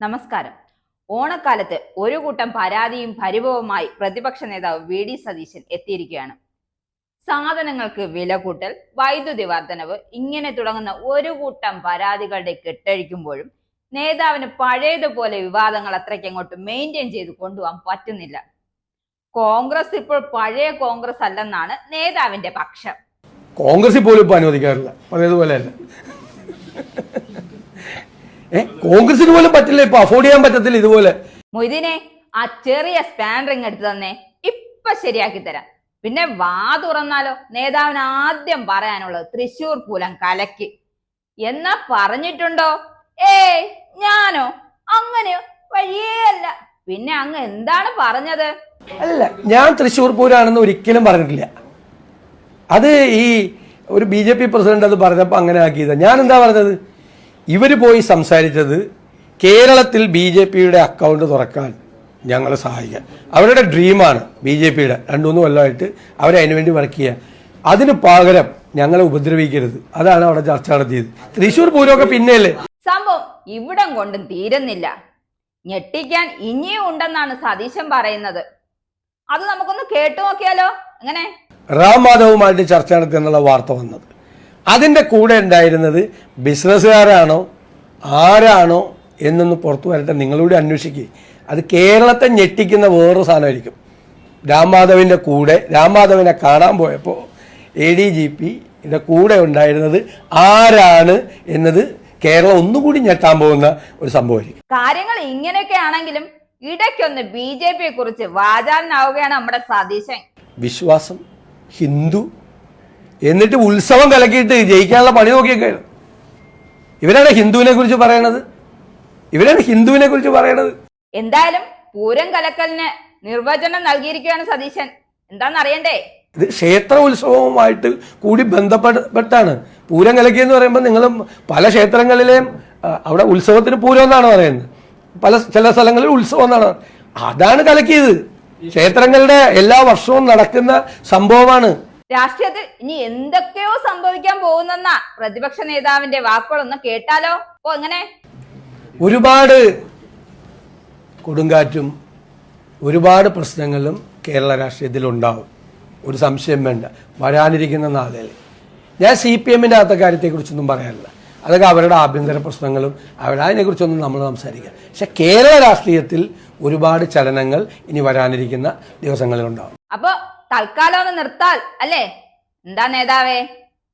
നമസ്കാരം. ഓണക്കാലത്ത് ഒരു കൂട്ടം പരാതിയും പരിഭവവുമായി പ്രതിപക്ഷ നേതാവ് വി.ഡി. സതീശൻ എത്തിയിരിക്കുകയാണ്. സാധനങ്ങൾക്ക് വില കൂട്ടൽ, വൈദ്യുതി വർധനവ് ഇങ്ങനെ തുടങ്ങുന്ന ഒരു കൂട്ടം പരാതികളുടെ കെട്ടഴിക്കുമ്പോഴും നേതാവിന് പഴയതുപോലെ വിവാദങ്ങൾ അത്രയ്ക്ക് അങ്ങോട്ട് മെയിൻറ്റെയിൻ ചെയ്ത് കൊണ്ടുപോകാൻ പറ്റുന്നില്ല. കോൺഗ്രസ് ഇപ്പോൾ പഴയ കോൺഗ്രസ് അല്ലെന്നാണ് നേതാവിന്റെ പക്ഷം. കോൺഗ്രസ് പോലും ഇപ്പൊ അനുവദിക്കാറില്ല, പഴയതുപോലെ അല്ല. കോൺഗ്രസിന് പോലും പറ്റില്ല, ഇപ്പൊ അഫോർഡ് ചെയ്യാൻ പറ്റത്തില്ല ഇതുപോലെ. മൊയ്തീനെ, ആ ചെറിയ സ്പാൻറിങ് എടുത്ത് തന്നെ ഇപ്പൊ ശരിയാക്കി തരാം. പിന്നെ വാ തുറന്നാലോ, നേതാവിന് ആദ്യം പറയാനുള്ളത് തൃശ്ശൂർ പൂരം കലക്കി എന്നാ പറഞ്ഞിട്ടുണ്ടോ? ഏയ് ഞാനോ അങ്ങനെ വഴിയേ അല്ല. പിന്നെ അങ്ങ് എന്താണ് പറഞ്ഞത്? അല്ല, ഞാൻ തൃശ്ശൂർ പൂരാണെന്ന് ഒരിക്കലും പറഞ്ഞിട്ടില്ല. അത് ഈ ഒരു BJP പ്രസിഡന്റ് അത് പറഞ്ഞപ്പോൾ അങ്ങനെ ആക്കിയതാ. ഞാൻ എന്താ പറഞ്ഞത്? ഇവർ പോയി സംസാരിച്ചത് കേരളത്തിൽ BJPയുടെ അക്കൗണ്ട് തുറക്കാൻ ഞങ്ങളെ സഹായിക്കാൻ. അവരുടെ ഡ്രീമാണ് BJPയുടെ 2-3 കൊല്ലമായിട്ട് അവരതിനു വേണ്ടി വർക്ക് ചെയ്യുക. അതിന് പകരം ഞങ്ങളെ ഉപദ്രവിക്കരുത്, അതാണ് അവിടെ ചർച്ച നടത്തിയത്. തൃശ്ശൂർ പൂരമൊക്കെ പിന്നെയല്ലേ. സംഭവം ഇവിടം കൊണ്ടും തീരുന്നില്ല. ഞെട്ടിക്കാൻ ഇനിയും ഉണ്ടെന്നാണ് സതീശൻ പറയുന്നത്. അത് നമുക്കൊന്ന് കേട്ടു നോക്കിയാലോ? എങ്ങനെ? റാം മാധവുമായിട്ട് ചർച്ച നടത്തി എന്നുള്ള വാർത്ത വന്നത്, അതിൻ്റെ കൂടെ ഉണ്ടായിരുന്നത് ബിസിനസ്സുകാരാണോ ആരാണോ എന്നൊന്ന് പുറത്തു വരട്ടെ, നിങ്ങളൂടെ അന്വേഷിക്കുക. അത് കേരളത്തെ ഞെട്ടിക്കുന്ന വേറൊരു സാധനമായിരിക്കും. രാം മാധവിൻ്റെ കൂടെ, രാം മാധവിനെ കാണാൻ പോയപ്പോൾ ADGPയുടെ കൂടെ ഉണ്ടായിരുന്നത് ആരാണ് എന്നത് കേരളം ഒന്നുകൂടി ഞെട്ടാൻ പോകുന്ന ഒരു സംഭവമായിരിക്കും. കാര്യങ്ങൾ ഇങ്ങനെയൊക്കെ ആണെങ്കിലും ഇടയ്ക്കൊന്ന് BJPയെ കുറിച്ച് വാചാലനാവുകയാണ് നമ്മുടെ സതീശൻ. വിശ്വാസം, ഹിന്ദു എന്നിട്ട് ഉത്സവം കലക്കിയിട്ട് ജയിക്കാനുള്ള പണി നോക്കിയൊക്കെ. ഇവരാണ് ഹിന്ദുവിനെ കുറിച്ച് പറയണത്. എന്തായാലും പൂരം കലക്കലിന് നിർവചനം നൽകിയിരിക്കുകയാണ് സതീശൻ. എന്താണെന്നറിയണ്ടേ? ഇത് ക്ഷേത്ര ഉത്സവവുമായിട്ട് കൂടി ബന്ധപ്പെട്ടാണ്. പൂരം കലക്കിയെന്ന് പറയുമ്പോൾ നിങ്ങൾ പല ക്ഷേത്രങ്ങളിലെയും അവിടെ ഉത്സവത്തിന് പൂരം എന്നാണ് പറയുന്നത്, ചില സ്ഥലങ്ങളിൽ ഉത്സവം എന്നാണ്. അതാണ് കലക്കിയത്. ക്ഷേത്രങ്ങളുടെ എല്ലാ വർഷവും നടക്കുന്ന സംഭവമാണ്. രാഷ്ട്രീയത്തിൽ ഇനി എന്തൊക്കെയോ സംഭവിക്കാൻ പോകുന്നെന്ന പ്രതിപക്ഷ നേതാവിന്റെ വാക്കുകളൊന്ന് കേട്ടാലോ? എങ്ങനെ? ഒരുപാട് കൊടുങ്കാറ്റും ഒരുപാട് പ്രശ്നങ്ങളും കേരള രാഷ്ട്രീയത്തിൽ ഉണ്ടാവും, ഒരു സംശയം വേണ്ട. വരാനിരിക്കുന്ന നാളുകളിൽ ഞാൻ CPMന്റെ അകത്തെ കാര്യത്തെക്കുറിച്ചൊന്നും പറയാനില്ല. അതൊക്കെ അവരുടെ ആഭ്യന്തര പ്രശ്നങ്ങളും അതിനെക്കുറിച്ചൊന്നും നമ്മൾ സംസാരിക്കാം. പക്ഷെ കേരള രാഷ്ട്രീയത്തിൽ ഒരുപാട് ചലനങ്ങൾ ഇനി വരാനിരിക്കുന്ന ദിവസങ്ങളിലുണ്ടാവും. അപ്പൊ തൽക്കാലം ഒന്ന് നിർത്താൽ അല്ലേ? എന്താ നേതാവേ?